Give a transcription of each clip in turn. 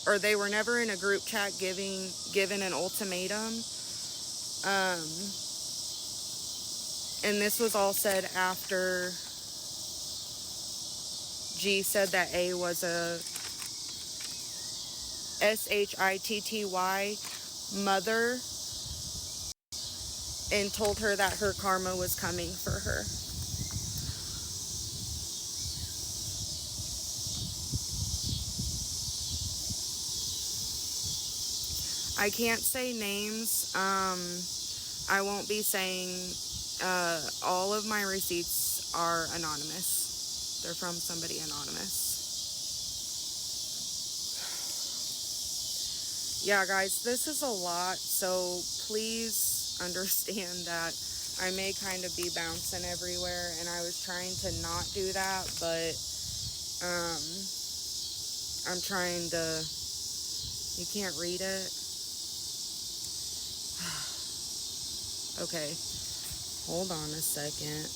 or they were never in a group chat given an ultimatum. And this was all said after G said that A was a SHITTY mother and told her that her karma was coming for her. I can't say names. I won't be saying all of my receipts are anonymous. They're from somebody anonymous. Yeah, guys, this is a lot, so please understand that I may kind of be bouncing everywhere, and I was trying to not do that, but I'm trying to... You can't read it? Okay, hold on a second.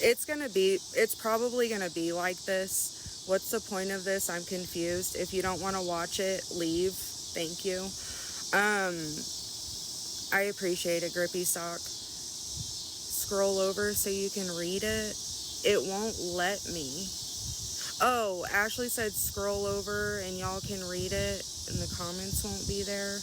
It's probably gonna be like this. What's the point of this? I'm confused. If you don't want to watch it, leave. Thank you. I appreciate it, Grippy Sock. Scroll over so you can read it. It won't let me. Oh, Ashley said scroll over and y'all can read it and the comments won't be there.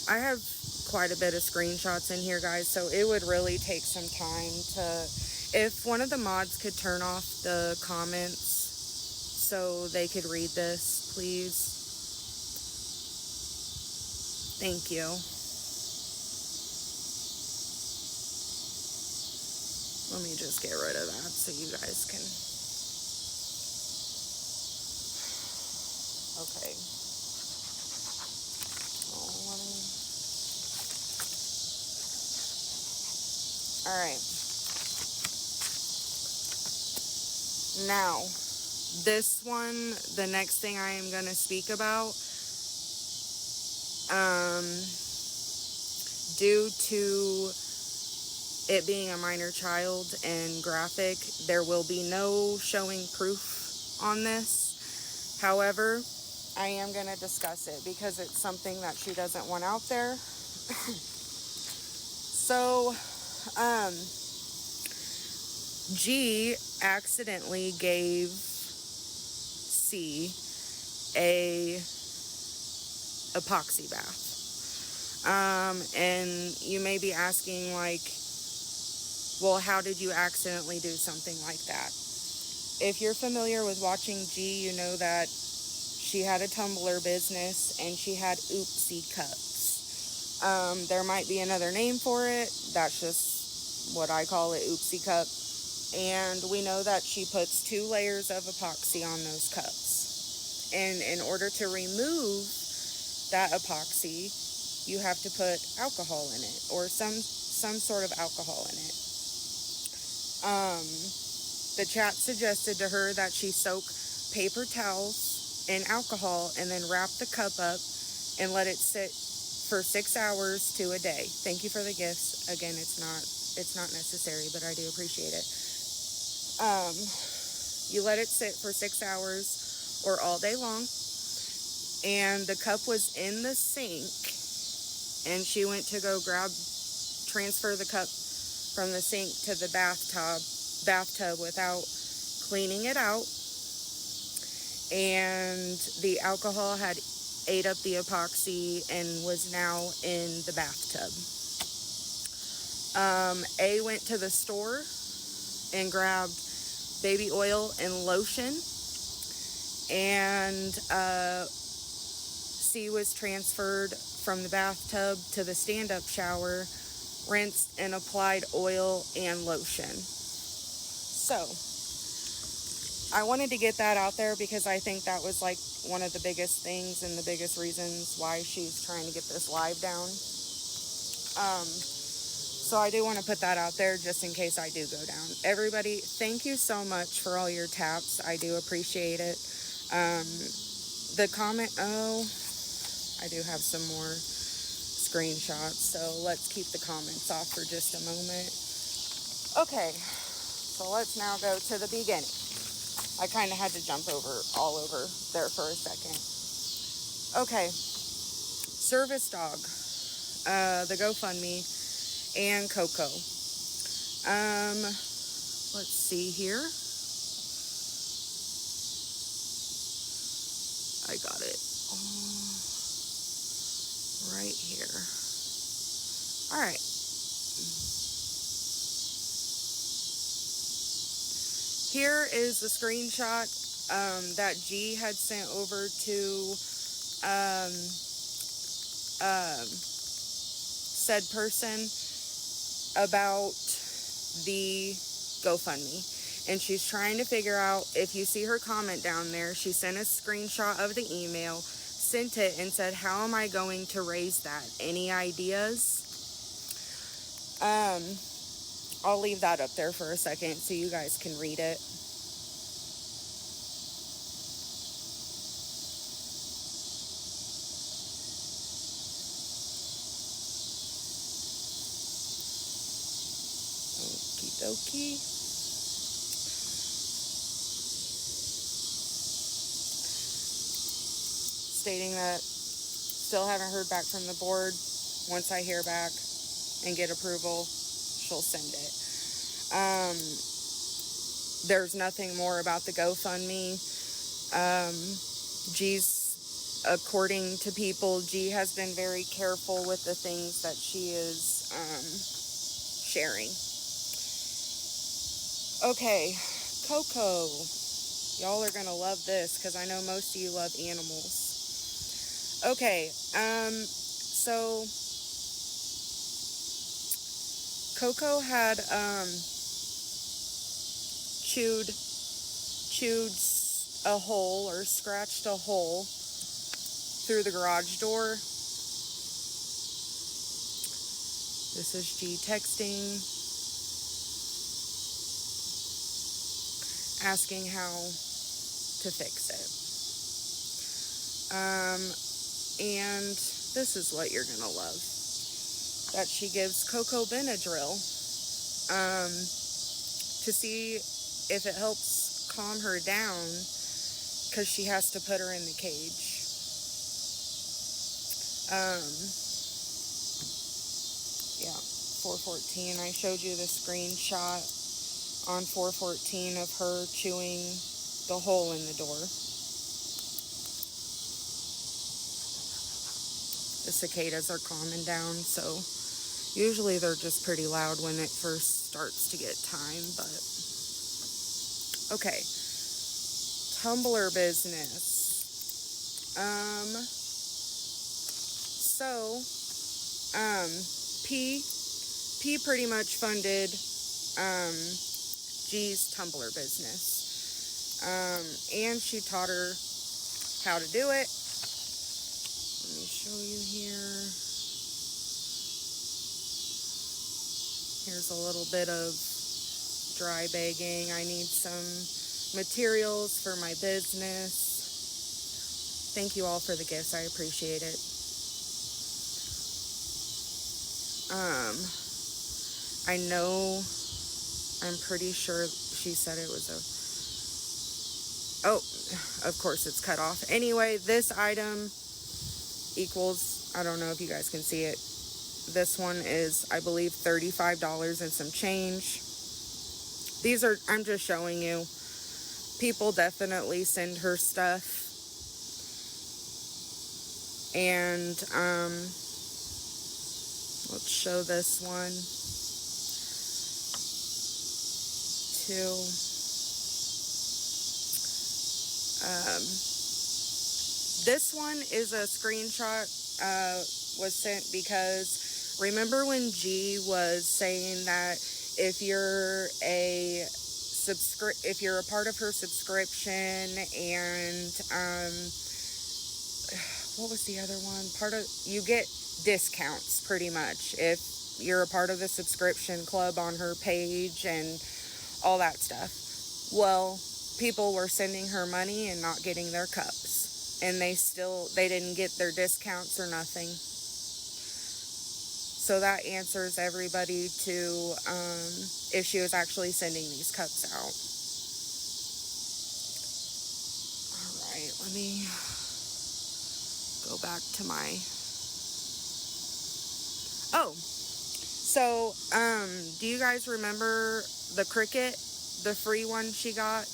I have quite a bit of screenshots in here, guys, so it would really take some time to... If one of the mods could turn off the comments so they could read this, please. Thank you. Let me just get rid of that so you guys can... Okay. Alright. Now, this one, the next thing I am going to speak about, due to it being a minor child and graphic, there will be no showing proof on this. However, I am going to discuss it because it's something that she doesn't want out there. So, G accidentally gave C a epoxy bath. And you may be asking, like, well, how did you accidentally do something like that? If you're familiar with watching G, you know that she had a Tumblr business and she had oopsie cups. There might be another name for it. That's just what I call it, oopsie cup. And we know that she puts 2 layers of epoxy on those cups. And in order to remove that epoxy, you have to put alcohol in it, or some sort of alcohol in it. The chat suggested to her that she soak paper towels in alcohol and then wrap the cup up and let it sit for 6 hours to a day. Thank you for the gifts. Again, it's not necessary, but I do appreciate it. You let it sit for 6 hours or all day long, and the cup was in the sink, and she went to go transfer the cup from the sink to the bathtub without cleaning it out, and the alcohol had ate up the epoxy and was now in the bathtub. A went to the store and grabbed baby oil and lotion, and C was transferred from the bathtub to the stand-up shower, rinsed and applied oil and lotion. So, I wanted to get that out there because I think that was like one of the biggest things and the biggest reasons why she's trying to get this live down. So I do want to put that out there just in case I do go down. Everybody, thank you so much for all your taps. I do appreciate it. The comment, I do have some more screenshots, so let's keep the comments off for just a moment. Okay, So let's now go to the beginning. I kind of had to jump all over there for a second. Okay. Service dog. The GoFundMe and Coco. Let's see here. I got it right here. All right. Here is the screenshot that G had sent over to said person about the GoFundMe. And she's trying to figure out, if you see her comment down there, she sent a screenshot of the email, sent it, and said, how am I going to raise that? Any ideas? I'll leave that up there for a second so you guys can read it. Okie dokie. Stating that still haven't heard back from the board. Once I hear back and get approval, she'll send it. There's nothing more about the GoFundMe. G's, according to people, G has been very careful with the things that she is sharing. Okay, Coco. Y'all are gonna love this because I know most of you love animals. Okay, so Coco had chewed a hole or scratched a hole through the garage door. This is G texting, asking how to fix it. And this is what you're gonna love. That she gives Coco Benadryl to see if it helps calm her down, because she has to put her in the cage. Yeah, 414. I showed you the screenshot on 414 of her chewing the hole in the door. The cicadas are calming down, so usually they're just pretty loud when it first starts to get time, but okay. Tumblr business. P pretty much funded G's Tumblr business. And she taught her how to do it. Let me show you here. Here's a little bit of dry bagging. I need some materials for my business. Thank you all for the gifts. I appreciate it. I know, I'm pretty sure she said it was oh, of course it's cut off. Anyway, this item equals, I don't know if you guys can see it. This one is, I believe, $35 and some change. These are, I'm just showing you. People definitely send her stuff. And, let's show this one too. This one is a screenshot, was sent because remember when G was saying that if you're a part of her subscription and, what was the other one? You get discounts pretty much if you're a part of the subscription club on her page and all that stuff. Well, people were sending her money and not getting their cups, and they didn't get their discounts or nothing. So that answers everybody to if she was actually sending these cups out. All right, let me go back to my... Oh, so do you guys remember the Cricut, the free one she got?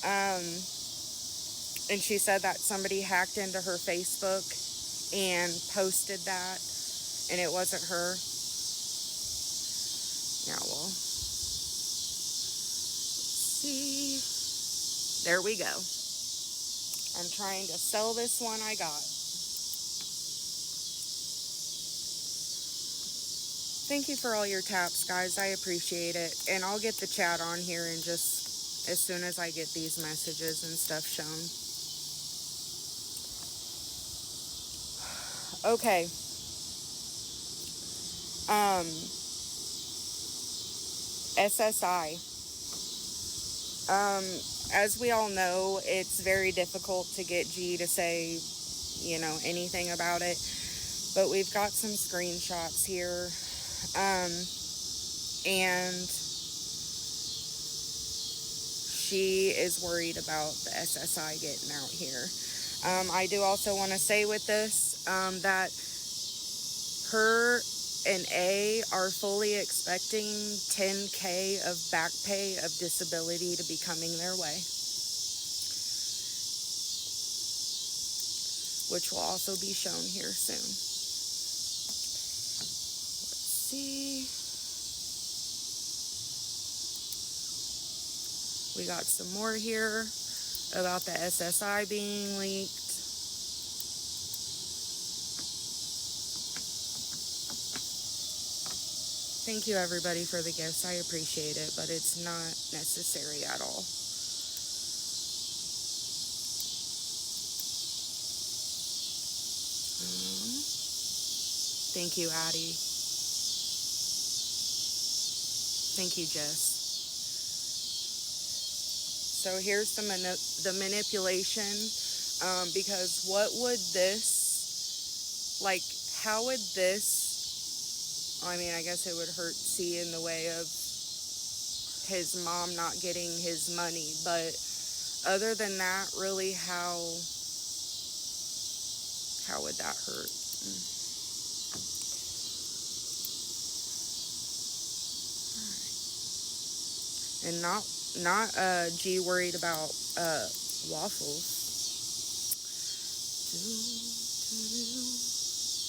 And she said that somebody hacked into her Facebook and posted that, and it wasn't her. Yeah, well, let's see. There we go. I'm trying to sell this one I got. Thank you for all your taps, guys. I appreciate it. And I'll get the chat on here in just as soon as I get these messages and stuff shown. Okay. SSI. As we all know, it's very difficult to get G to say, you know, anything about it. But we've got some screenshots here. And she is worried about the SSI getting out here. I do also want to say with this that her and A are fully expecting $10K of back pay of disability to be coming their way, which will also be shown here soon. Let's see. We got some more here about the SSI being leaked. Thank you, everybody, for the gifts. I appreciate it, but it's not necessary at all. Thank you, Addie. Thank you, Jess. So here's the manipulation, because what would this, like, how would this, I mean, I guess it would hurt C in the way of his mom not getting his money, but other than that, really, how would that hurt? And not G worried about waffles.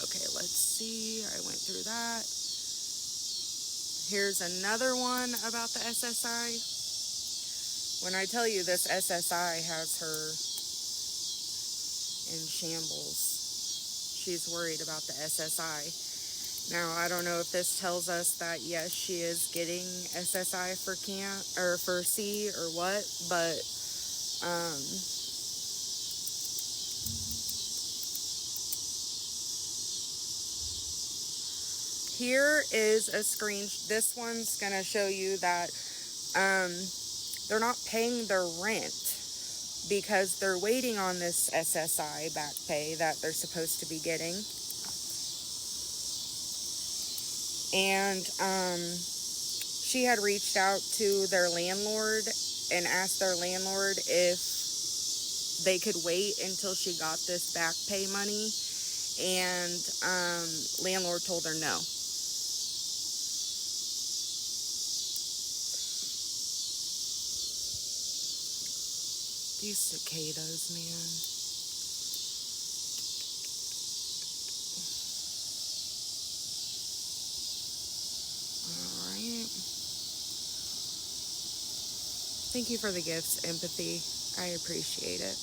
Okay, let's see. I went through that. Here's another one about the SSI. When I tell you this SSI has her in shambles, she's worried about the SSI. Now, I don't know if this tells us that, yes, she is getting SSI for for C or what, but here is a screen. This one's going to show you that they're not paying their rent because they're waiting on this SSI back pay that they're supposed to be getting. And she had reached out to their landlord and asked their landlord if they could wait until she got this back pay money, and landlord told her no. These cicadas, man. Thank you for the gifts, empathy. I appreciate it.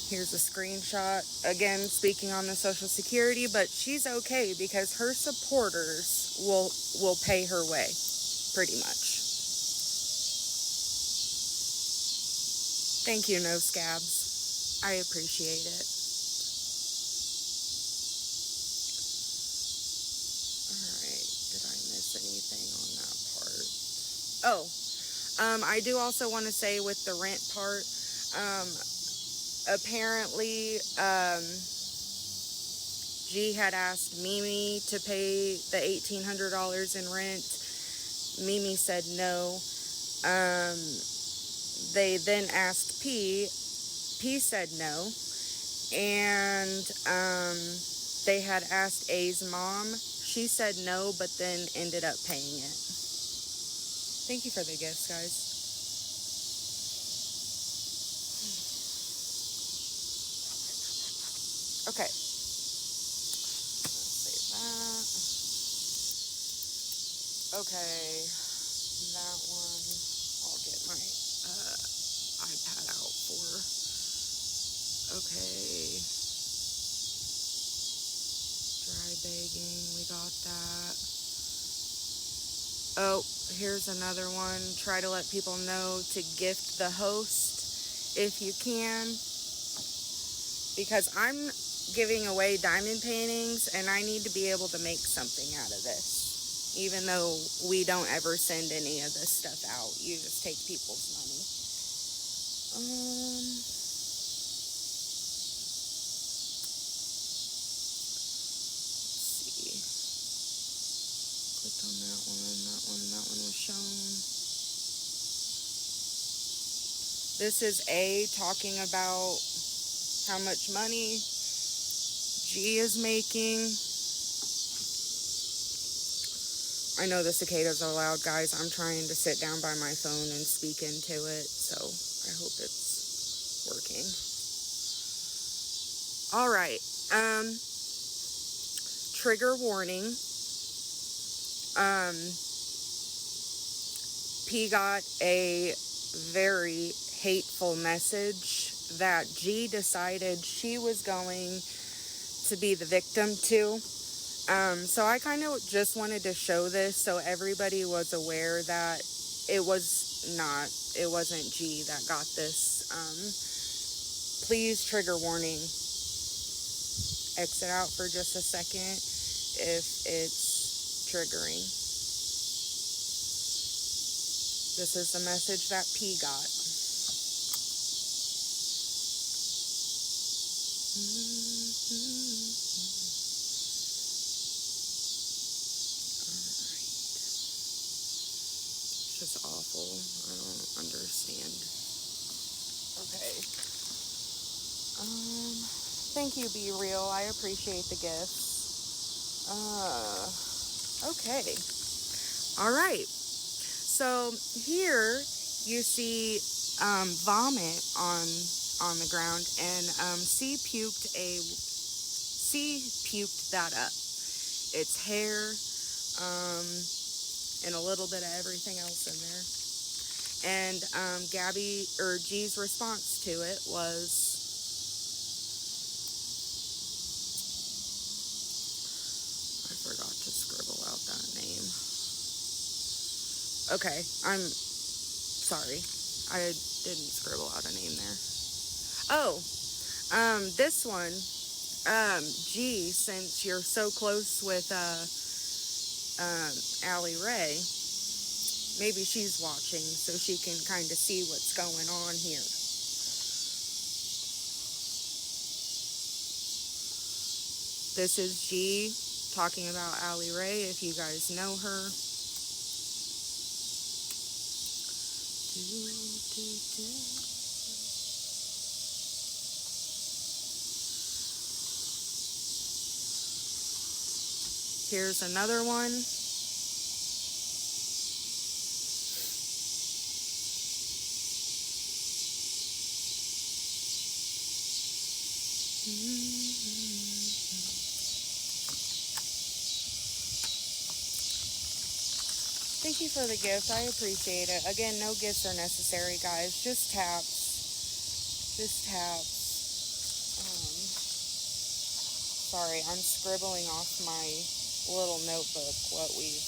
Here's a screenshot. Again, speaking on the Social Security, but she's okay because her supporters will pay her way, pretty much. Thank you, No Scabs. I appreciate it. Oh, I do also want to say with the rent part, Apparently, G had asked Mimi to pay the $1,800 in rent. Mimi said no. They then asked P. P said no. And they had asked A's mom. She said no, but then ended up paying it. Thank you for the gifts, guys. Okay. Let's save that. Okay. That one, I'll get my iPad out for. Okay. Dry bagging, we got that. Oh, here's another one. Try to let people know to gift the host if you can. Because I'm giving away diamond paintings and I need to be able to make something out of this. Even though we don't ever send any of this stuff out. You just take people's money. Let's see. Clicked on that one was shown. This is A talking about how much money G is making. I know the cicadas are loud, guys. I'm trying to sit down by my phone and speak into it, so I hope it's working. All right. Trigger warning. P got a very hateful message that G decided she was going to be the victim to. So I kind of just wanted to show this so everybody was aware that it wasn't G that got this. Please, trigger warning, exit out for just a second if it's triggering. This is the message that P got. Just awful. I don't understand. Okay. Thank you, Be Real. I appreciate the gifts. Okay. All right. So here you see vomit on the ground, and C puked that up. It's hair. And a little bit of everything else in there. And Gabby, or G's response to it was, I forgot to scribble out that name. Okay, I'm sorry. I didn't scribble out a name there. Oh, this one, G, since you're so close with Allie Ray, maybe she's watching so she can kind of see what's going on here. This is G talking about Allie Ray, if you guys know her. Here's another one. Thank you for the gift. I appreciate it. Again, no gifts are necessary, guys. Just taps. Just taps. Sorry, I'm scribbling off my little notebook what we've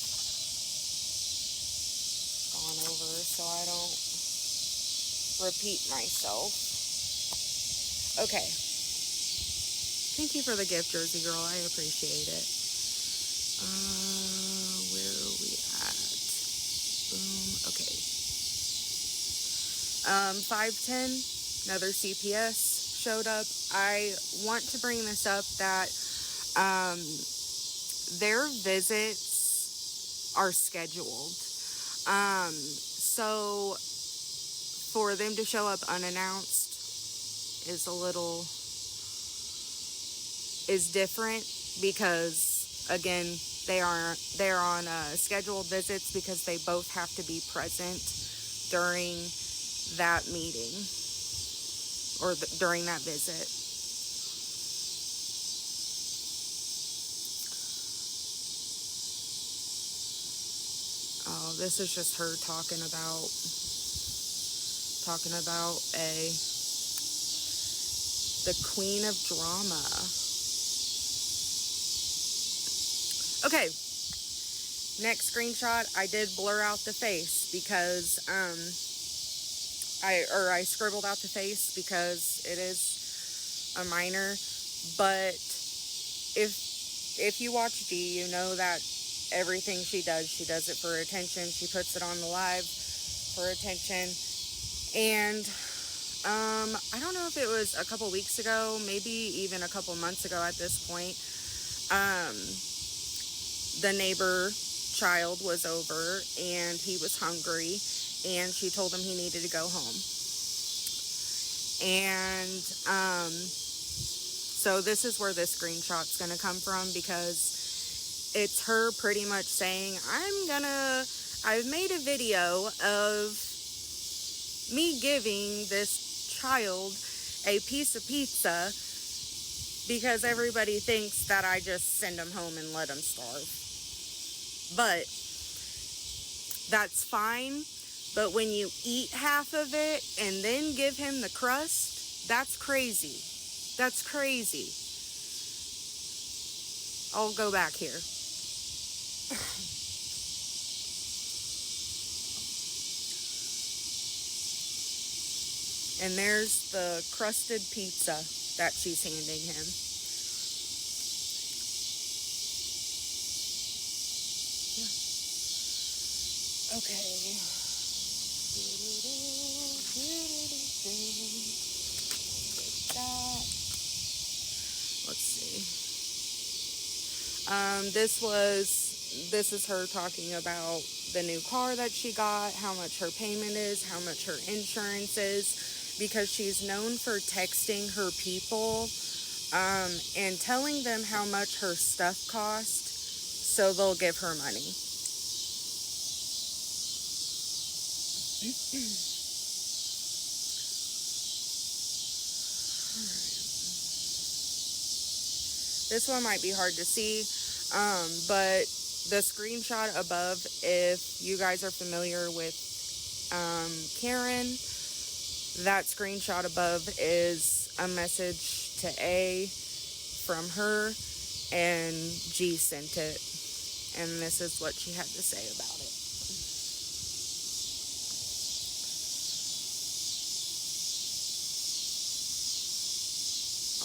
gone over so I don't repeat myself. Okay. Thank you for the gift, Jersey Girl. I appreciate it. Where are we at? Boom. Okay. 510. another CPS showed up. I want to bring this up that their visits are scheduled. So for them to show up unannounced is different, because again, they're on scheduled visits because they both have to be present during that meeting or during that visit. Oh, this is just her talking about the queen of drama. Okay, next screenshot, I did blur out the face because I scribbled out the face because it is a minor. But if you watch G, you know that everything she does it for attention. She puts it on the live for attention. And I don't know if it was a couple weeks ago, maybe even a couple months ago at this point, the neighbor child was over and he was hungry, and she told him he needed to go home. And so this is where this screenshot's going to come from, because it's her pretty much saying, I've made a video of me giving this child a piece of pizza because everybody thinks that I just send them home and let them starve. But that's fine. But when you eat half of it and then give him the crust, that's crazy. That's crazy. I'll go back here. And there's the crusted pizza that she's handing him. Yeah. Okay. Let's see. This is her talking about the new car that she got, how much her payment is, how much her insurance is, because she's known for texting her people and telling them how much her stuff cost, so they'll give her money. This one might be hard to see, but the screenshot above, if you guys are familiar with Karen, that screenshot above is a message to A from her, and G sent it, and this is what she had to say about it.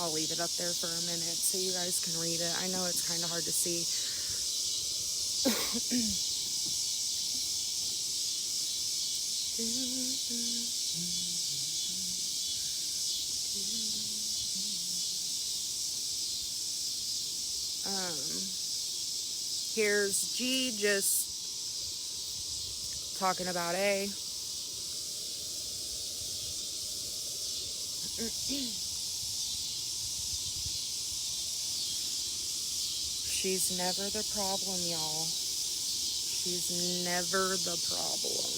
I'll leave it up there for a minute so you guys can read it. I know it's kind of hard to see. Here's G just talking about A. She's never the problem, y'all. She's never the problem.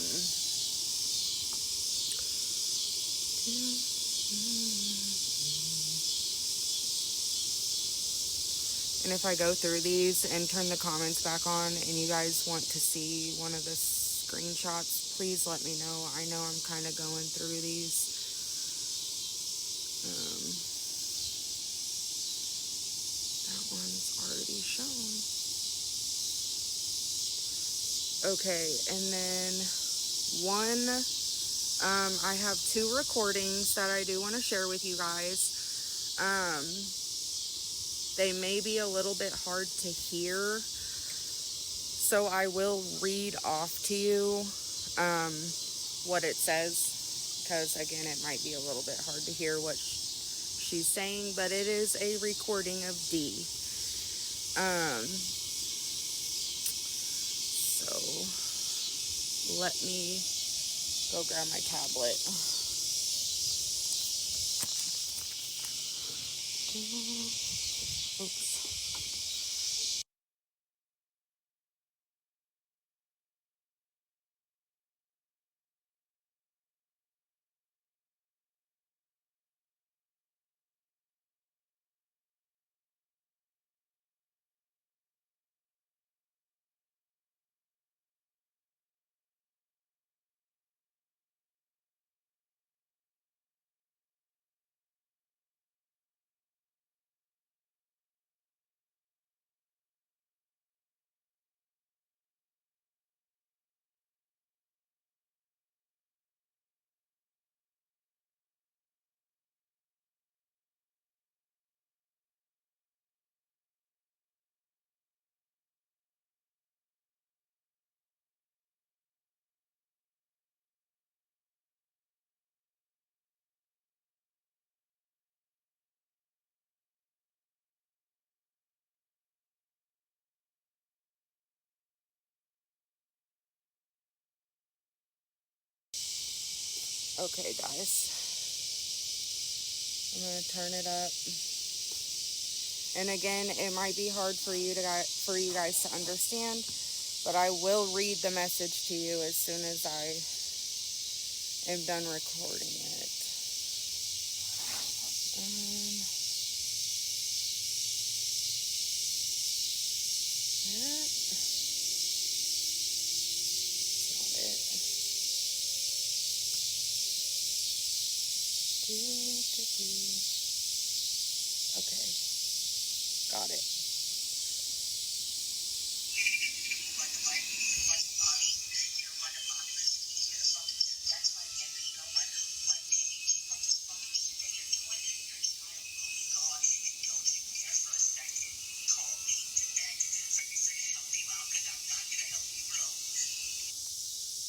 And if I go through these and turn the comments back on and you guys want to see one of the screenshots, please let me know. I know I'm kind of going through these. That one's already shown. Okay, and then I have 2 recordings that I do want to share with you guys. They may be a little bit hard to hear, so I will read off to you what it says, because, again, it might be a little bit hard to hear what she's saying, but it is a recording of D. So let me go grab my tablet. Oops. Okay, guys. I'm going to turn it up. And again, it might be hard for you guys to understand, but I will read the message to you as soon as I am done recording it. Okay, got it.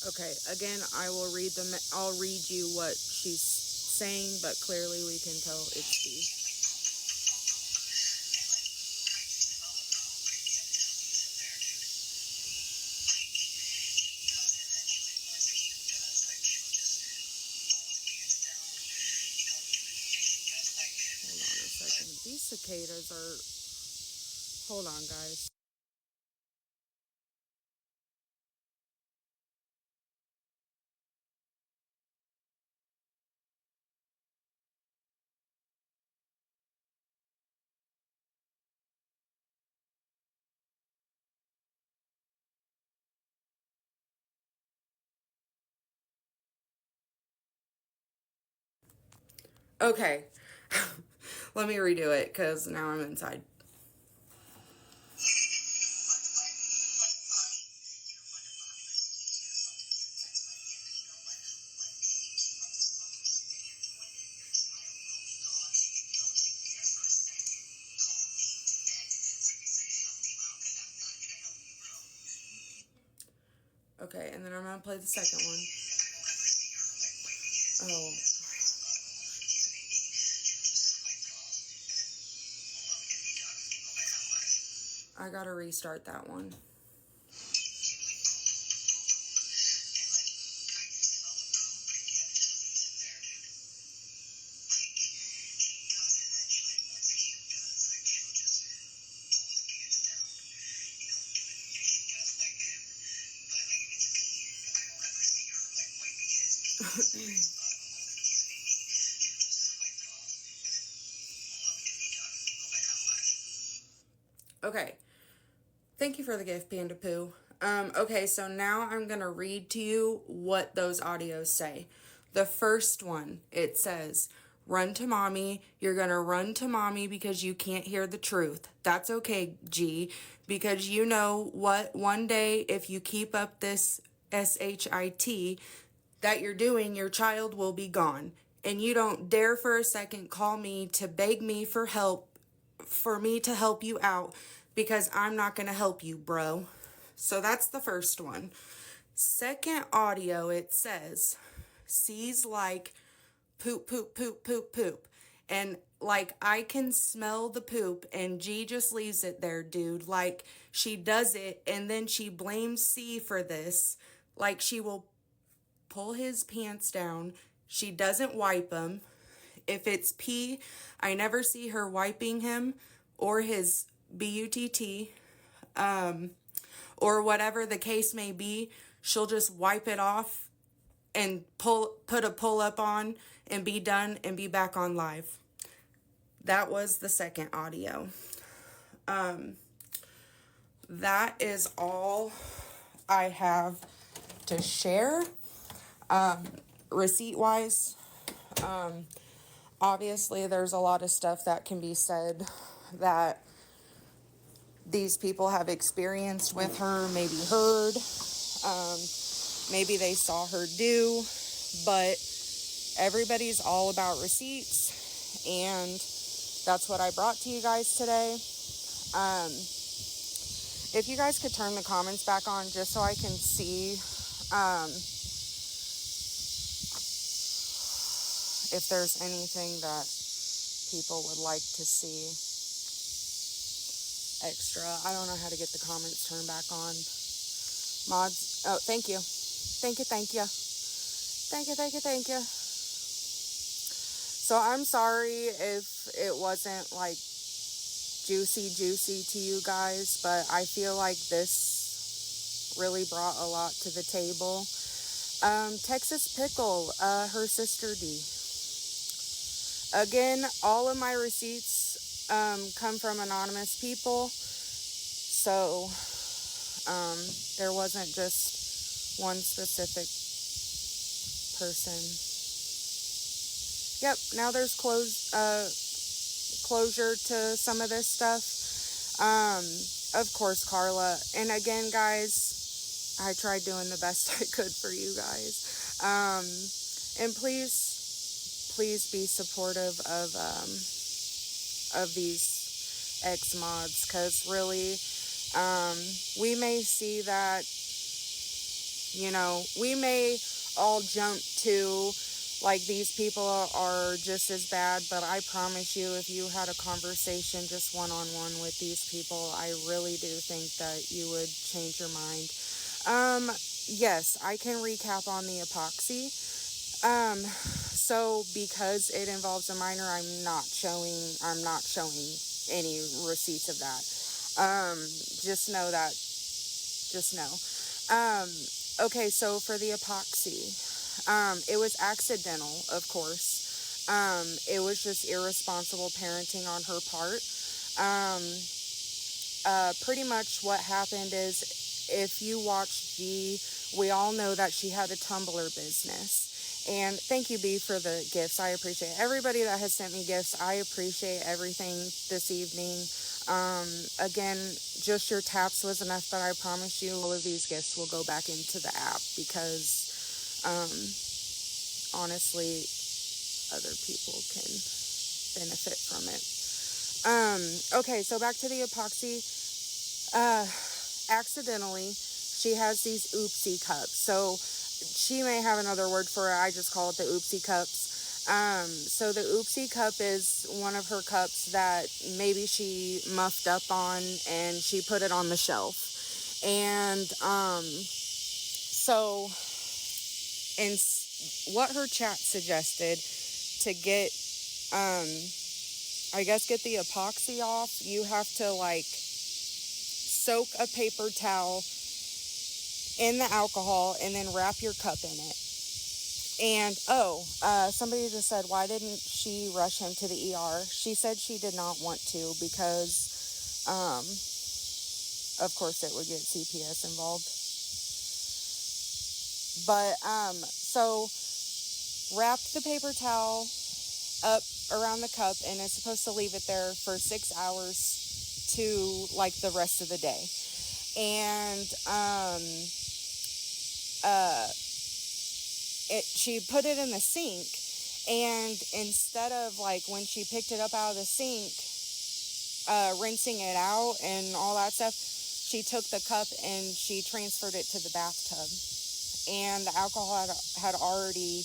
Okay, again, I'll read you what she's saying, but clearly we can tell it's D. Hold on a second. These cicadas are... Hold on, guys. Okay. Let me redo it, because now I'm inside. Okay, and then I'm going to play the second one. Oh. I got to restart that one. Okay. Thank you for the gift, Panda Poo. Okay, so now I'm going to read to you what those audios say. The first one, it says, run to mommy. You're going to run to mommy because you can't hear the truth. That's okay, G, because you know what, one day if you keep up this SHIT that you're doing, your child will be gone. And you don't dare for a second call me to beg me for help, for me to help you out, because I'm not going to help you, bro. So that's the first one. Second audio, it says, sees like poop, poop, poop, poop, poop. And like I can smell the poop and G just leaves it there, dude. Like she does it and then she blames C for this. Like she will pull his pants down. She doesn't wipe him. If it's P, I never see her wiping him or his BUTT, or whatever the case may be. She'll just wipe it off and put a pull up on and be done and be back on live. That was the second audio. That is all I have to share. Receipt wise, obviously there's a lot of stuff that can be said that these people have experienced with her, maybe heard, maybe they saw her do, but everybody's all about receipts, and that's what I brought to you guys today. If you guys could turn the comments back on just so I can see if there's anything that people would like to see extra. I don't know how to get the comments turned back on. Mods, oh, thank you. Thank you. Thank you. So I'm sorry if it wasn't like juicy to you guys, but I feel like this really brought a lot to the table. Texas Pickle, her sister D. Again, all of my receipts come from anonymous people, so there wasn't just one specific person. Yep, now there's closure to some of this stuff. Of course, Carla. And again, guys, I tried doing the best I could for you guys. And please be supportive of these ex-mods, because really, we may see that, we may all jump to like these people are just as bad, but I promise you, if you had a conversation just one-on-one with these people, I really do think that you would change your mind. Yes, I can recap on the epoxy. So because it involves a minor, I'm not showing any receipts of that. Just know. Okay, so for the epoxy, it was accidental, of course. It was just irresponsible parenting on her part. Pretty much what happened is, if you watch G, we all know that she had a Tumblr business. And thank you, B, for the gifts. I appreciate it. Everybody that has sent me gifts, I appreciate everything this evening. Again, just your taps was enough, but I promise you all of these gifts will go back into the app, because honestly, other people can benefit from it. Okay, so back to the epoxy. Accidentally, she has these oopsie cups. So she may have another word for it. I just call it the oopsie cups. So the oopsie cup is one of her cups that maybe she muffed up on, and she put it on the shelf. And so in what her chat suggested to get get the epoxy off, you have to like soak a paper towel in the alcohol and then wrap your cup in it. And somebody just said, why didn't she rush him to the ER? She said she did not want to, because of course it would get CPS involved. But so wrapped the paper towel up around the cup, and it's supposed to leave it there for 6 hours to like the rest of the day. And she put it in the sink, and instead of like when she picked it up out of the sink, rinsing it out and all that stuff, she took the cup and she transferred it to the bathtub, and the alcohol had already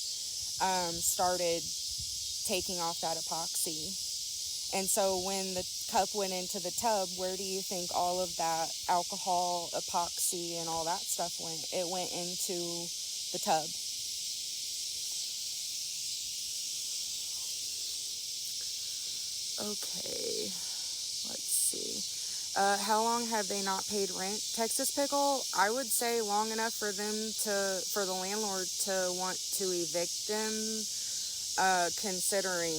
started taking off that epoxy. And so when the cup went into the tub, where do you think all of that alcohol, epoxy, and all that stuff went? It went into the tub. Okay, let's see. How long have they not paid rent? Texas Pickle, I would say long enough for the landlord to want to evict them, considering,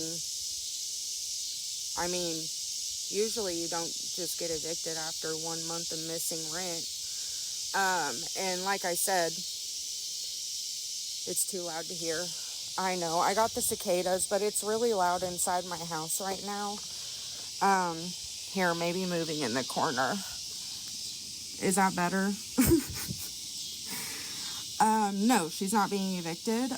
I mean, usually you don't just get evicted after 1 month of missing rent. And like I said, it's too loud to hear. I know, I got the cicadas, but it's really loud inside my house right now. Here, maybe moving in the corner. Is that better? No, she's not being evicted.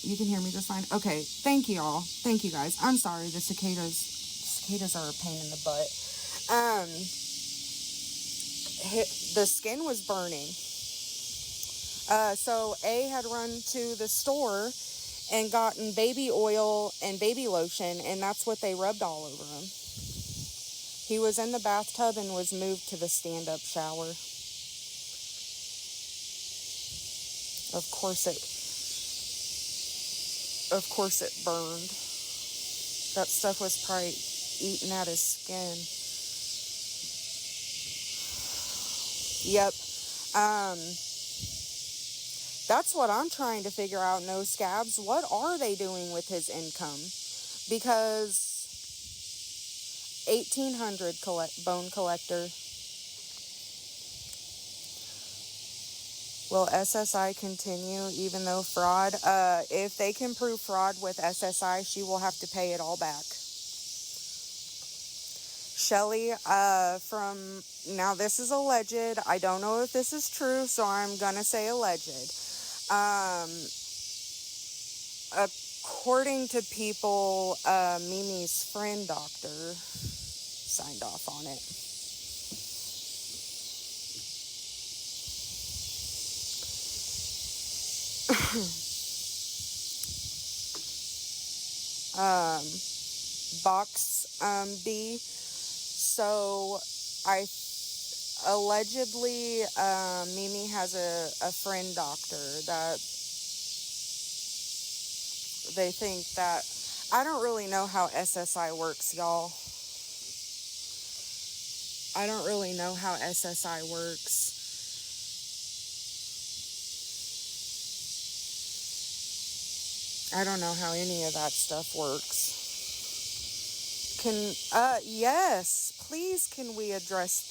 You can hear me just fine. Okay, thank you all. Thank you guys. I'm sorry, the cicadas are a pain in the butt. The skin was burning. So A had run to the store and gotten baby oil and baby lotion, and that's what they rubbed all over him. He was in the bathtub and was moved to the stand-up shower. Of course it burned. That stuff was probably eating at his skin. Yep. That's what I'm trying to figure out, No Scabs. What are they doing with his income? Because $1,800 bone collector. Will SSI continue even though fraud? If they can prove fraud with SSI, she will have to pay it all back. Shelly, now this is alleged. I don't know if this is true, so I'm gonna say alleged. According to people, Mimi's friend doctor signed off on it. Box B. So allegedly Mimi has a friend doctor that they think that, I don't really know how SSI works, y'all. I don't really know how SSI works. I don't know how any of that stuff works. Yes, please can we address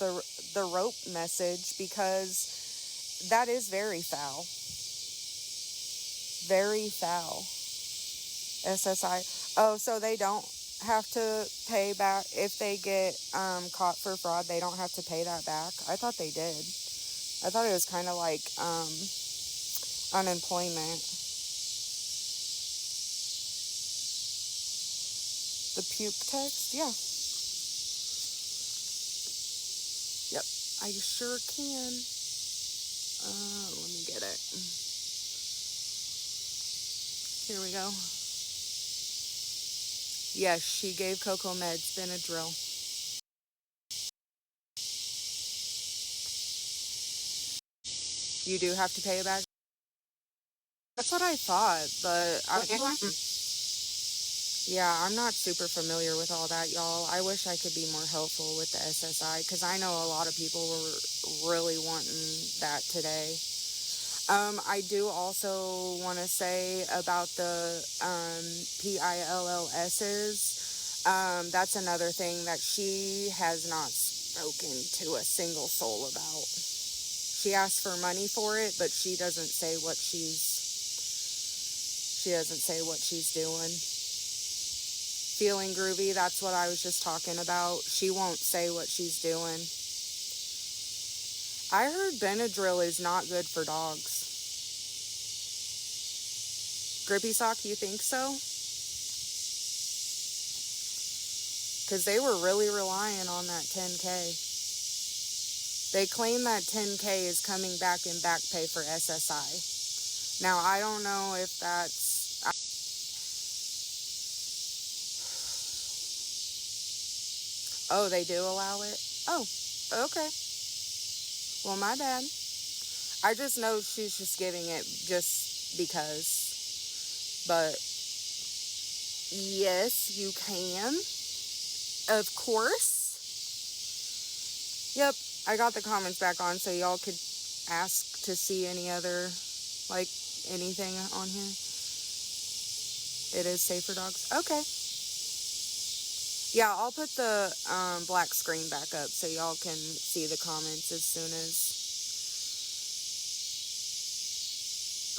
the rope message, because that is very foul. Very foul. SSI. Oh, so they don't have to pay back if they get caught for fraud. They don't have to pay that back. I thought they did. I thought it was kind of like unemployment. The puke text? Yeah. Yep. I sure can. Let me get it. Here we go. Yes, she gave Coco Meds Benadryl. You do have to pay it back? That's what I thought, but yeah, I'm not super familiar with all that, y'all. I wish I could be more helpful with the SSI, because I know a lot of people were really wanting that today. I do also want to say about the PILLSs. That's another thing that she has not spoken to a single soul about. She asked for money for it, but she doesn't say what she's doing. Feeling groovy, that's what I was just talking about. She won't say what she's doing. I heard Benadryl is not good for dogs. Grippy Sock, you think so? Because they were really relying on that 10K. They claim that 10K is coming back in back pay for SSI. Now, I don't know if that's... Oh, they do allow it? Oh, okay. Well, my bad. I just know she's just giving it just because. But, yes, you can. Of course. Yep, I got the comments back on so y'all could ask to see any other, like, anything on here. It is safe for dogs. Okay. Yeah, I'll put the black screen back up so y'all can see the comments as soon as...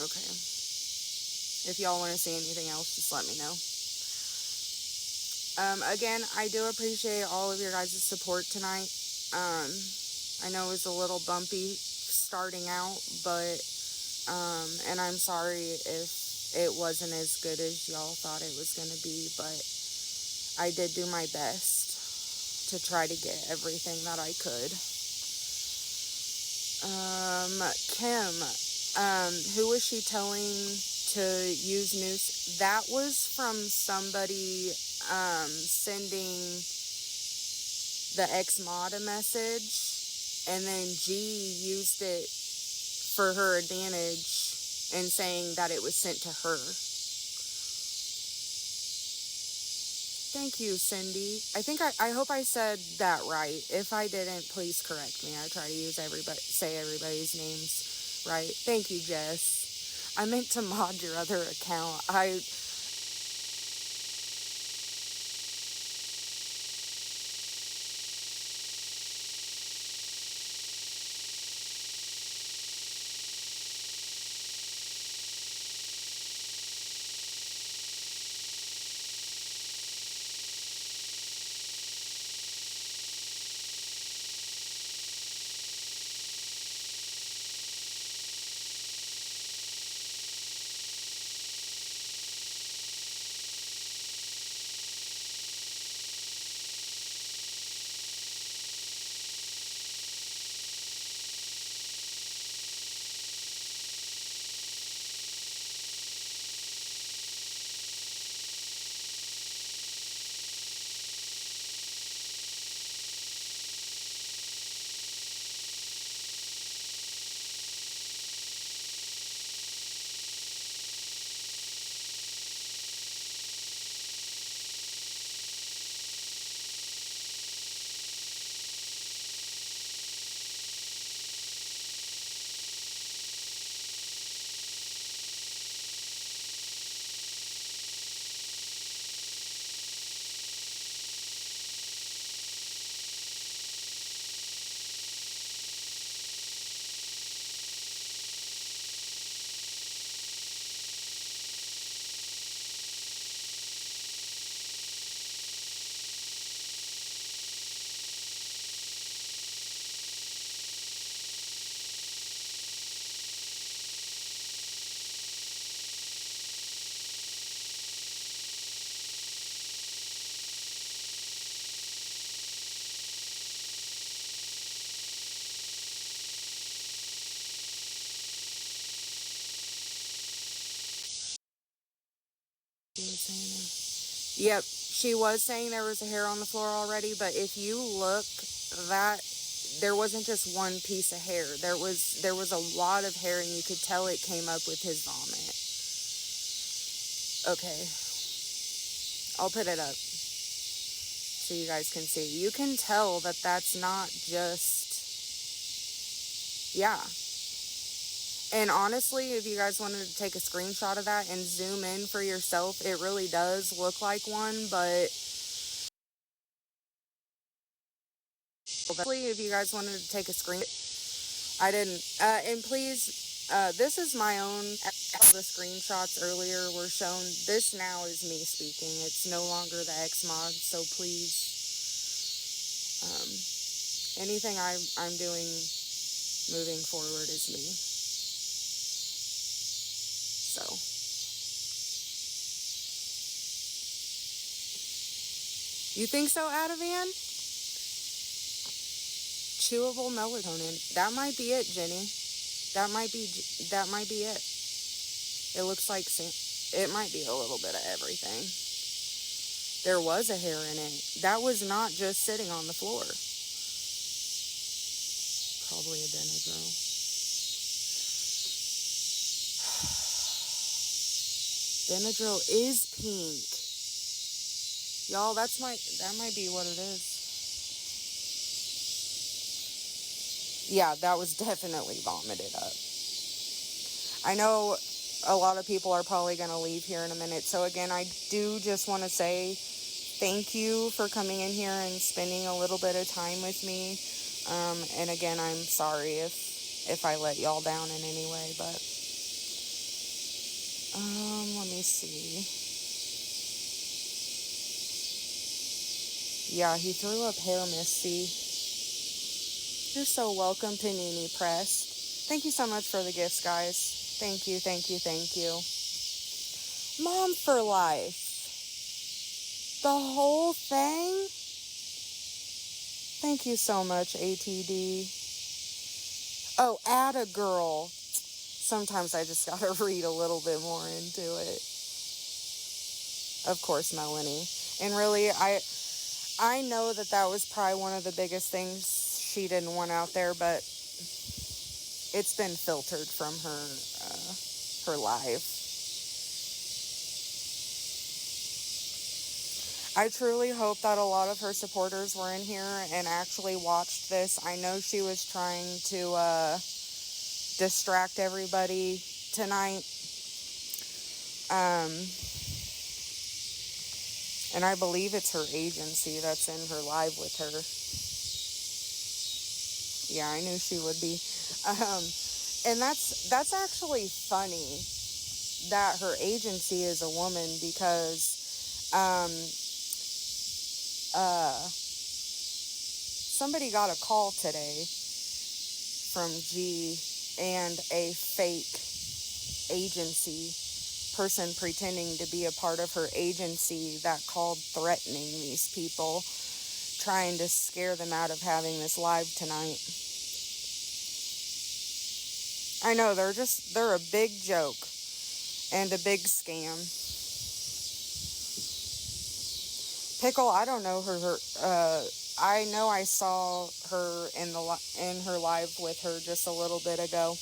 Okay. If y'all want to see anything else, just let me know. Again, I do appreciate all of your guys' support tonight. I know it was a little bumpy starting out, but, and I'm sorry if it wasn't as good as y'all thought it was going to be, but I did do my best to try to get everything that I could. Kim, who was she telling to use news? That was from somebody, sending the ex-mod a message, and then G used it for her advantage and saying that it was sent to her. Thank you, Cindy. I hope I said that right. If I didn't, please correct me. I try to say everybody's names right. Thank you, Jess. I meant to mod your other account. Yep, she was saying there was a hair on the floor already, but if you look, that there wasn't just one piece of hair. There was a lot of hair, and you could tell it came up with his vomit. Okay, I'll put it up so you guys can see. You can tell that that's not just, yeah. And honestly, if you guys wanted to take a screenshot of that and zoom in for yourself, it really does look like one, but if you guys wanted to take a screen, I didn't. And please, this is my own. The screenshots earlier were shown. This now is me speaking. It's no longer the X-Mod, so please, anything I'm doing moving forward is me. So. You think so, Adavan? chewable melatonin. That might be it, Jenny. That might be it. It looks like it might be a little bit of everything. There was a hair in it. That was not just sitting on the floor. Probably a Benadryl. Benadryl is pink. Y'all, that might be what it is. Yeah, that was definitely vomited up. I know a lot of people are probably going to leave here in a minute. So again, I do just want to say thank you for coming in here and spending a little bit of time with me. And again, I'm sorry if I let y'all down in any way, but let me see. Yeah, he threw up hair, Misty. You're so welcome, Panini Pressed. Thank you so much for the gifts, guys. Thank you, thank you, thank you. Mom for life. The whole thing? Thank you so much, ATD. Oh, add a girl. Sometimes I just gotta read a little bit more into it. Of course, Melanie. And really, I know that was probably one of the biggest things she didn't want out there, but it's been filtered from her live. I truly hope that a lot of her supporters were in here and actually watched this. I know she was trying to distract everybody tonight. And I believe it's her agency that's in her live with her. Yeah, I knew she would be. And that's actually funny that her agency is a woman, because somebody got a call today from G and a fake agency person pretending to be a part of her agency that called threatening these people, trying to scare them out of having this live tonight. I know, they're a big joke and a big scam. Pickle, I don't know her. I know I saw her in her live with her just a little bit ago.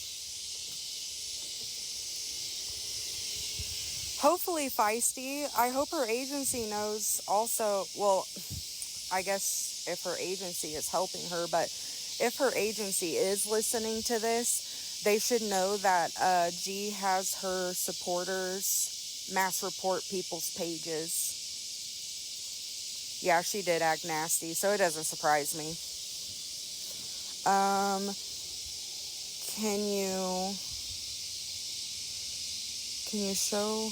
Hopefully Feisty, I hope her agency knows also. Well, I guess if her agency is helping her, but if her agency is listening to this, they should know that G has her supporters mass report people's pages. Yeah, she did act nasty, so it doesn't surprise me. Can you show?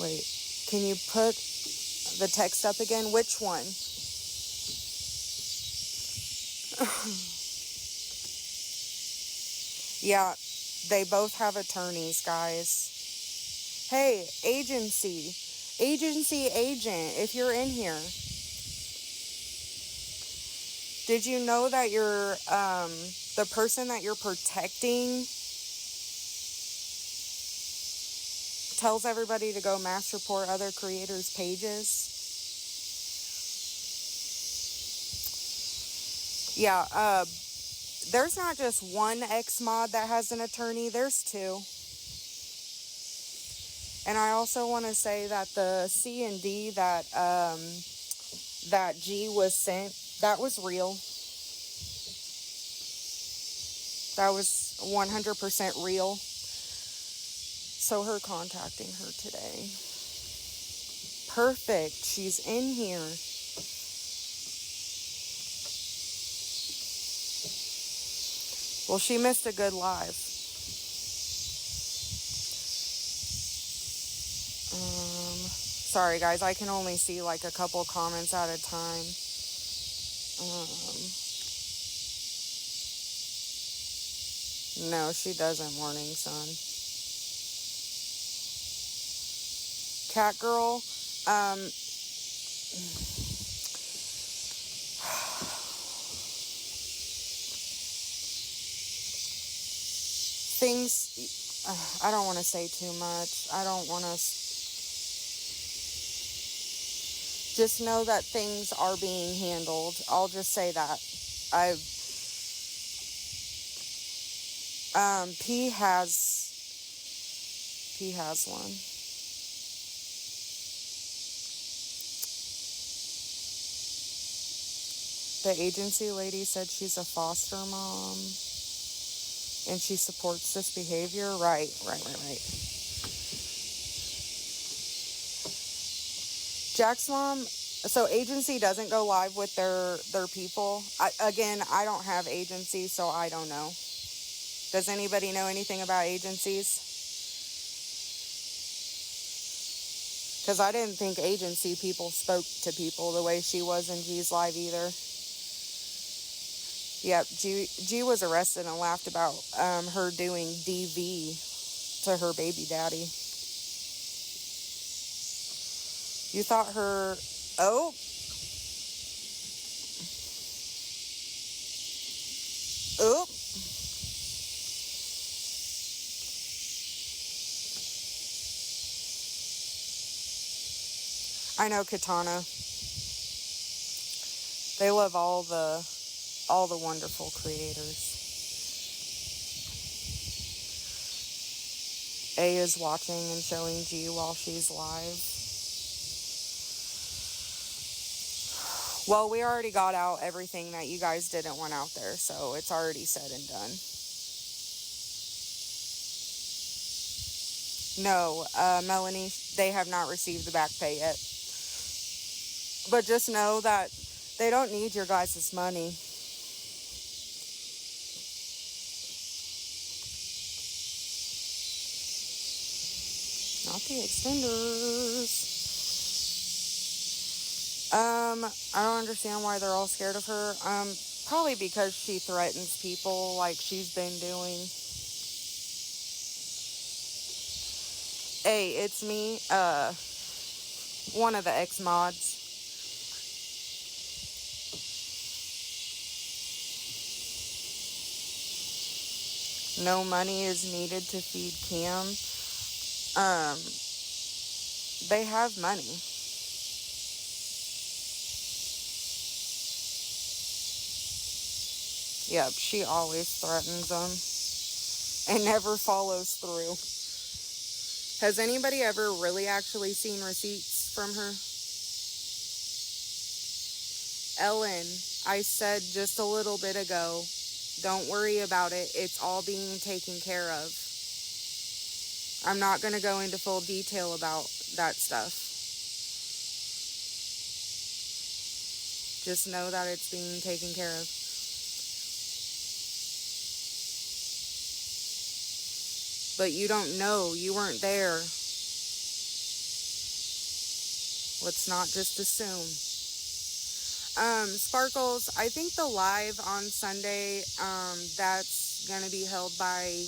Wait, can you put the text up again? Which one? Yeah, they both have attorneys, guys. Hey, agency agent, if you're in here, did you know that you're the person that you're protecting tells everybody to go mass report other creators' pages? Yeah, there's not just one ex-mod that has an attorney, there's two. And I also want to say that the C&D that G was sent, that was real. That was 100% real. So her contacting her today. Perfect. She's in here. Well, she missed a good live. Sorry guys, I can only see like a couple comments at a time. No, she doesn't, Morning Sun. Cat Girl, things, I don't want to say too much. I don't want to, just know that things are being handled. I'll just say that. P has one. The agency lady said she's a foster mom and she supports this behavior. Right. Jack's mom, so agency doesn't go live with their people. I don't have agency, so I don't know. Does anybody know anything about agencies? Because I didn't think agency people spoke to people the way she was in G's live either. Yep, G was arrested and laughed about her doing DV to her baby daddy. You thought her... Oh. Oop. I know Katana. They love all the wonderful creators. A is watching and showing G while she's live. Well, we already got out everything that you guys didn't want out there, so it's already said and done. No, Melanie, they have not received the back pay yet. But just know that they don't need your guys' money. Not the extenders. I don't understand why they're all scared of her. Probably because she threatens people like she's been doing. Hey, it's me, one of the ex-mods. No money is needed to feed Cam. They have money. Yep, she always threatens them and never follows through. Has anybody ever really actually seen receipts from her? Ellen, I said just a little bit ago, don't worry about it. It's all being taken care of. I'm not going to go into full detail about that stuff. Just know that it's being taken care of. But you don't know. You weren't there. Let's not just assume. Sparkles, I think the live on Sunday, that's going to be held by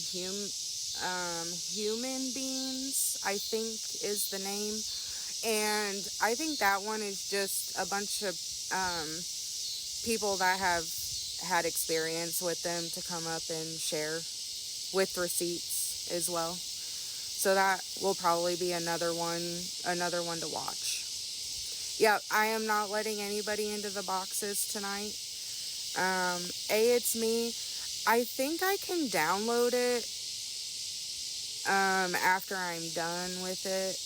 Human Beings, I think is the name. And I think that one is just a bunch of people that have had experience with them to come up and share with receipts as well. So that will probably be another one to watch. Yeah, I am not letting anybody into the boxes tonight. It's me. I think I can download it after I'm done with it.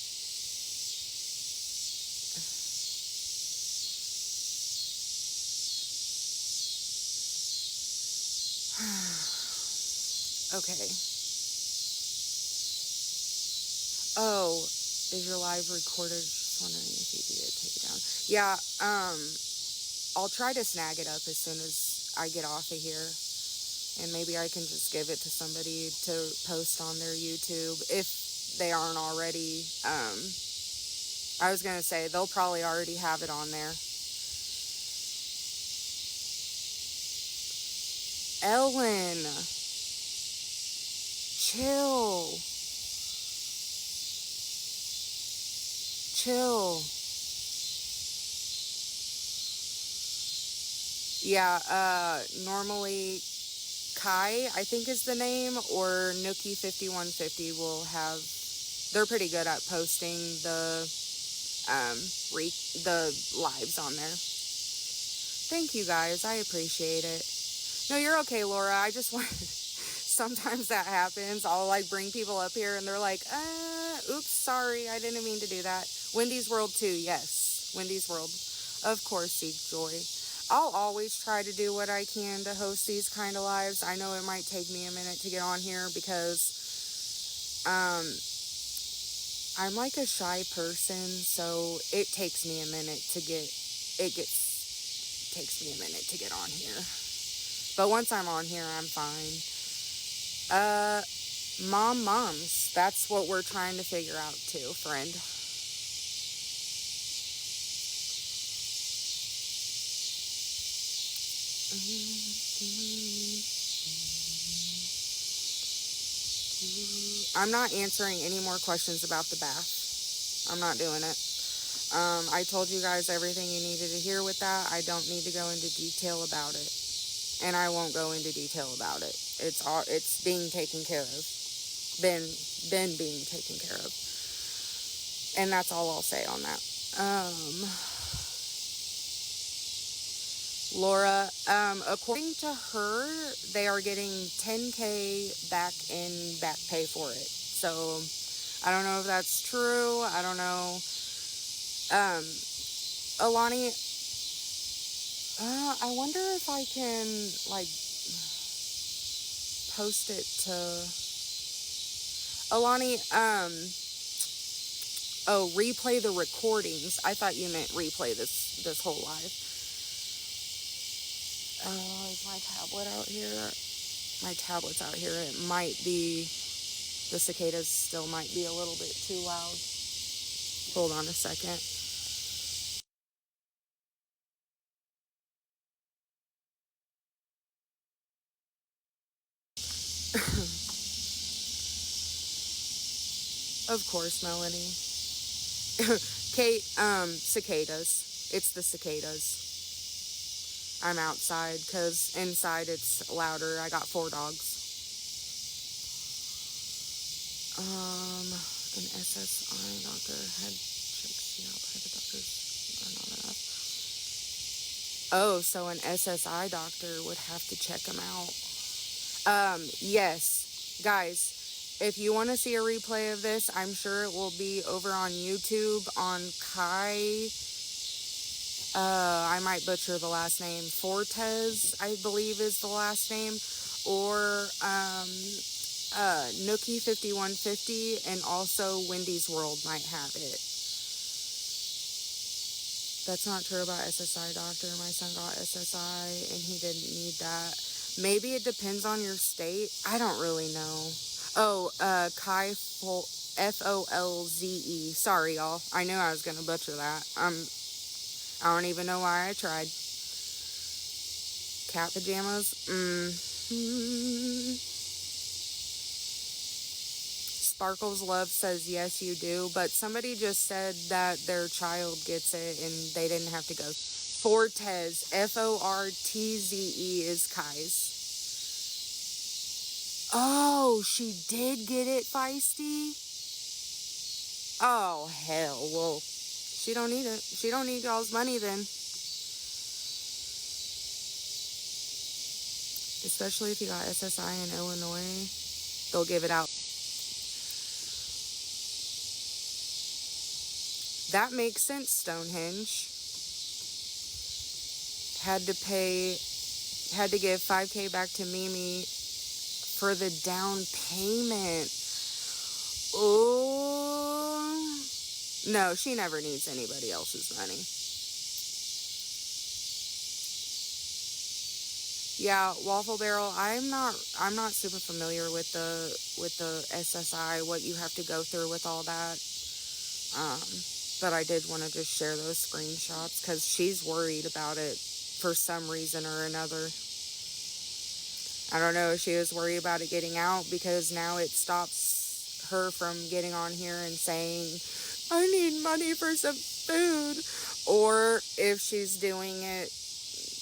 Okay. Oh, is your live recorded? Just wondering if you did take it down. Yeah, I'll try to snag it up as soon as I get off of here. And maybe I can just give it to somebody to post on their YouTube if they aren't already. I was going to say, they'll probably already have it on there. Ellen. Chill. Yeah, normally Kai, I think is the name, or Nookie5150 will have, they're pretty good at posting the lives on there. Thank you guys, I appreciate it. No, you're okay, Laura. I just want, sometimes that happens. I'll like bring people up here and they're like, oops, sorry, I didn't mean to do that. Wendy's World too, yes. Wendy's World. Of course, Seek Joy. I'll always try to do what I can to host these kind of lives. I know it might take me a minute to get on here because I'm like a shy person, so it takes me a minute to takes me a minute to get on here. But once I'm on here, I'm fine. Moms, that's what we're trying to figure out too, friend. I'm not answering any more questions about the bath. I'm not doing it. I told you guys everything you needed to hear with that. I don't need to go into detail about it. And I won't go into detail about it. It's being taken care of. Been being taken care of. And that's all I'll say on that. Laura, according to her, they are getting $10K back in back pay for it. So I don't know if that's true. I don't know. Alani, I wonder if I can like post it to Alani. Oh, replay the recordings. I thought you meant replay this whole live. Oh, is my tablet out here? My tablet's out here. It might be, the cicadas still might be a little bit too loud. Hold on a second. Of course, Melanie. Kate, cicadas. It's the cicadas. I'm outside because inside it's louder. I got 4 dogs. An SSI doctor had checked see how private doctors are not enough. Oh, so an SSI doctor would have to check them out. Yes, guys, if you want to see a replay of this, I'm sure it will be over on YouTube on Kai. I might butcher the last name. Fortes, I believe, is the last name. Or Nookie5150, and also Wendy's World might have it. That's not true about SSI doctor. My son got SSI and he didn't need that. Maybe it depends on your state. I don't really know. Oh, Kai Folze. Sorry, y'all. I knew I was gonna butcher that. I don't even know why I tried. Cat pajamas. Sparkles Love says yes, you do. But somebody just said that their child gets it and they didn't have to go. Fortes, Fortze is Kai's. Oh, she did get it, Feisty? Oh, hell. Well, she don't need it. She don't need y'all's money then. Especially if you got SSI in Illinois. They'll give it out. That makes sense, Stonehenge. Had to give $5K back to Mimi for the down payment. Oh, no, she never needs anybody else's money. Yeah, Waffle Barrel, I'm not super familiar with the SSI, what you have to go through with all that. But I did want to just share those screenshots because she's worried about it for some reason or another. I don't know if she was worried about it getting out because now it stops her from getting on here and saying, I need money for some food, or if she's doing it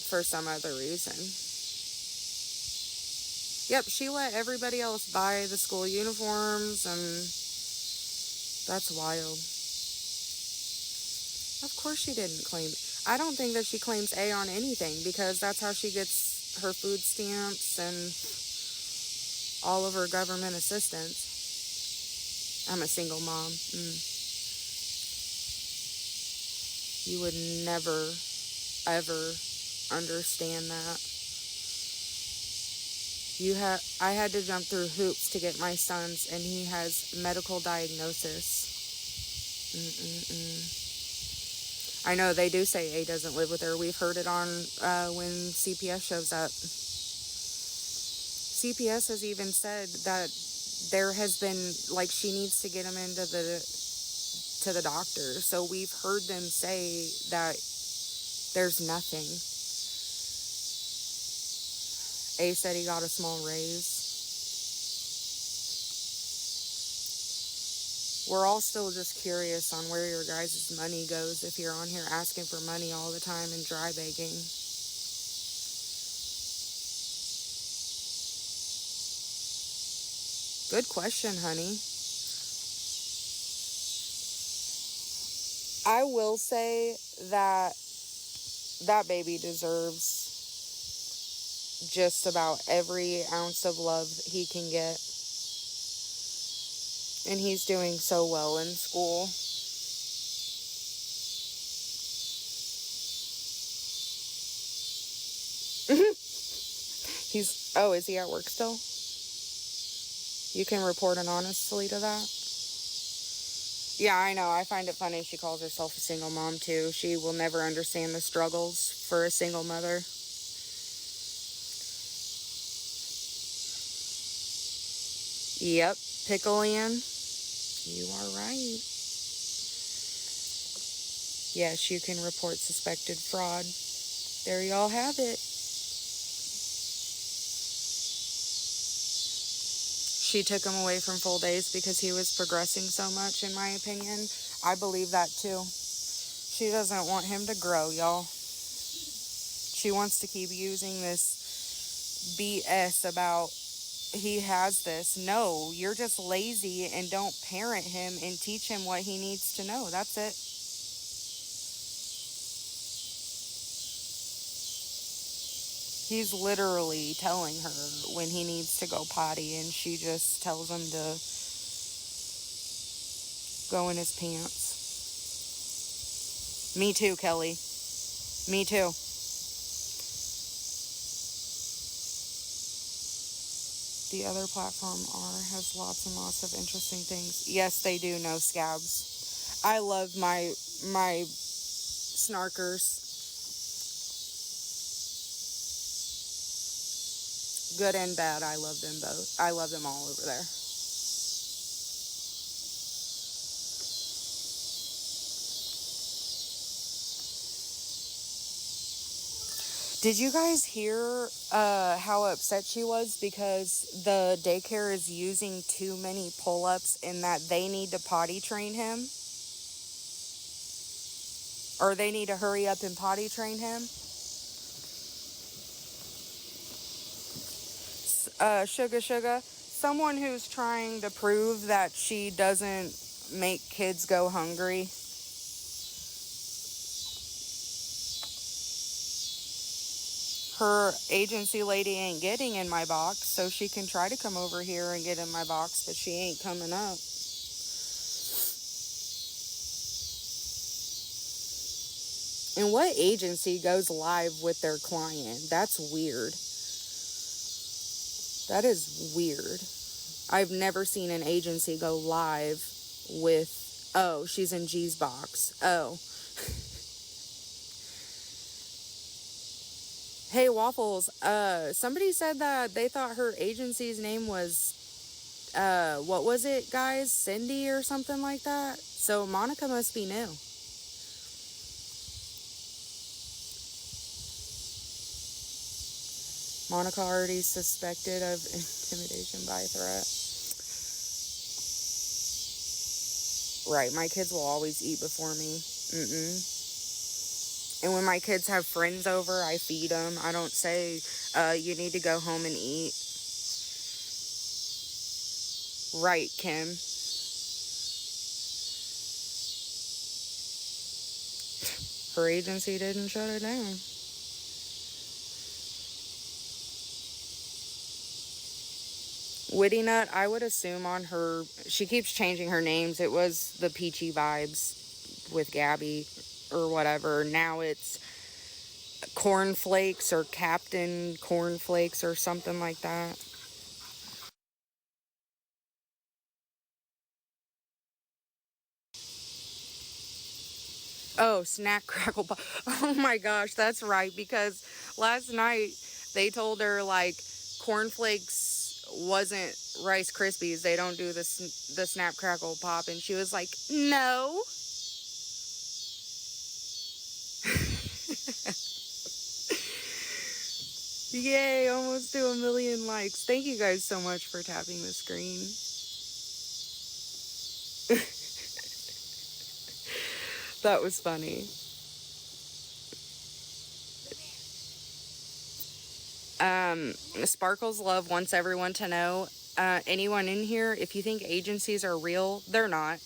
for some other reason. Yep, she let everybody else buy the school uniforms, and that's wild. Of course she didn't claim. I don't think that she claims A on anything, because that's how she gets her food stamps and all of her government assistance. I'm a single mom. You would never, ever understand that. I had to jump through hoops to get my son's, and he has medical diagnosis. I know they do say A doesn't live with her. We've heard it on when CPS shows up. CPS has even said that there has been, like, she needs to get him into the doctor. So we've heard them say that there's nothing. A said he got a small raise. We're all still just curious on where your guys' money goes if you're on here asking for money all the time and dry begging. Good question, honey. I will say that that baby deserves just about every ounce of love he can get. And he's doing so well in school. Is he at work still? You can report an honestly to that? Yeah, I know. I find it funny she calls herself a single mom, too. She will never understand the struggles for a single mother. Yep, Picklean. You are right. Yes, you can report suspected fraud. There y'all have it. She took him away from full days because he was progressing so much, in my opinion. I believe that, too. She doesn't want him to grow, y'all. She wants to keep using this BS about he has this. No, you're just lazy and don't parent him and teach him what he needs to know. That's it. He's literally telling her when he needs to go potty, and she just tells him to go in his pants. Me too, Kelly. Me too. The other platform has lots and lots of interesting things. Yes, they do know scabs. I love my snarkers. Good and bad, I love them both. I love them all over there. Did you guys hear how upset she was because the daycare is using too many pull-ups and that they need to potty train him? Or they need to hurry up and potty train him? Sugar, someone who's trying to prove that she doesn't make kids go hungry. Her agency lady ain't getting in my box, so she can try to come over here and get in my box, but she ain't coming up. And what agency goes live with their client? That's weird. That is weird. I've never seen an agency go live with, oh, she's in G's box. Oh. Hey, Waffles, somebody said that they thought her agency's name was, what was it, guys? Cindy or something like that? So Monica must be new. Monica already suspected of intimidation by threat. Right, my kids will always eat before me. And when my kids have friends over, I feed them. I don't say, you need to go home and eat. Right, Kim. Her agency didn't shut it down. Witty Nut, I would assume on her, she keeps changing her names. It was the Peachy Vibes with Gabby or whatever. Now it's Cornflakes or Captain Cornflakes or something like that. Oh, Snack Crackle Pop. Oh my gosh, that's right. Because last night they told her like cornflakes wasn't Rice Krispies. They don't do the Snap Crackle Pop, and she was like, no. Yay! Almost to 1,000,000 likes. Thank you guys so much for tapping the screen. That was funny. Sparkles Love wants everyone to know, anyone in here, if you think agencies are real, they're not.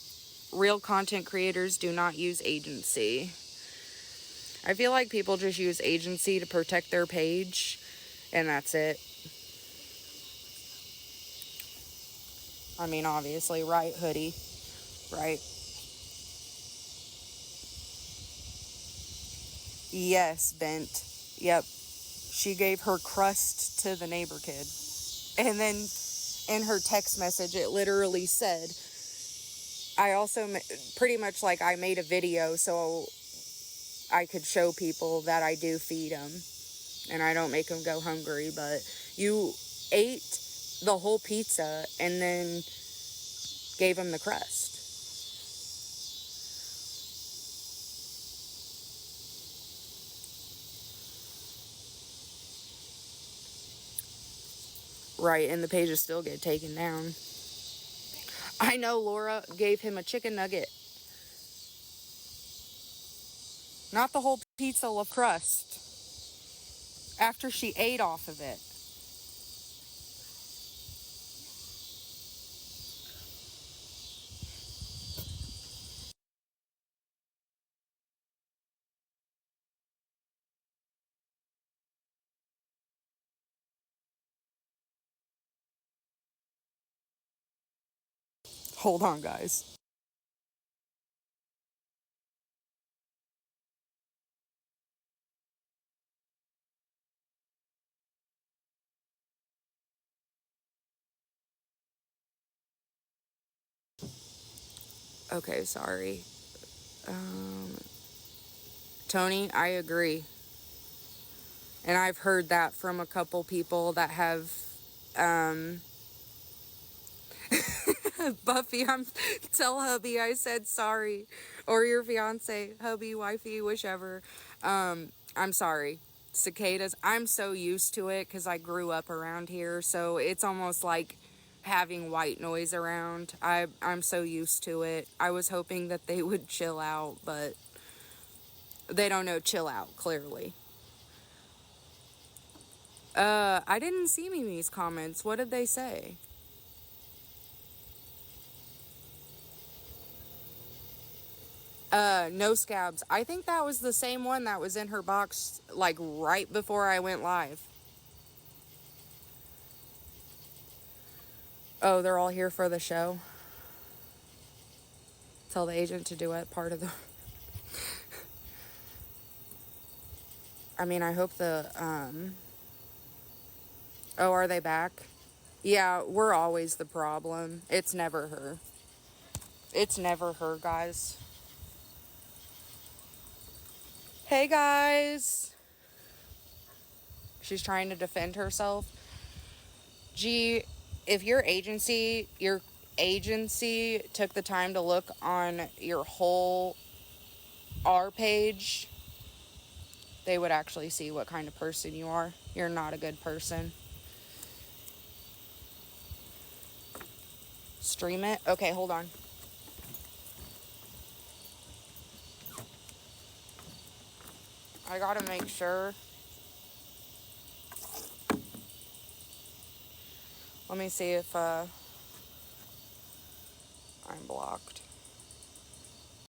Real content creators do not use agency. I feel like people just use agency to protect their page, and that's it. I mean, obviously, right, Hoodie? Right. Yes, Bent. Yep. She gave her crust to the neighbor kid. And then in her text message, it literally said, I also pretty much like I made a video so I could show people that I do feed them and I don't make them go hungry, but you ate the whole pizza and then gave them the crust. Right, and the pages still get taken down. I know Laura gave him a chicken nugget. Not the whole pizza of crust. After she ate off of it. Hold on, guys. Okay, sorry. Tony, I agree. And I've heard that from a couple people that have, Buffy, tell hubby I said sorry. Or your fiance, hubby, wifey, whichever. I'm sorry. Cicadas, I'm so used to it because I grew up around here. So it's almost like having white noise around. I'm so used to it. I was hoping that they would chill out, but they don't know chill out, clearly. I didn't see Mimi's comments. What did they say? No scabs. I think that was the same one that was in her box, like, right before I went live. Oh, they're all here for the show? Tell the agent to do it, part of the... I mean, I hope the, Oh, are they back? Yeah, we're always the problem. It's never her. It's never her, guys. Hey, guys! She's trying to defend herself. Gee, if your agency took the time to look on your whole R page, they would actually see what kind of person you are. You're not a good person. Stream it? Okay, hold on. I gotta make sure. Let me see if, time blocked.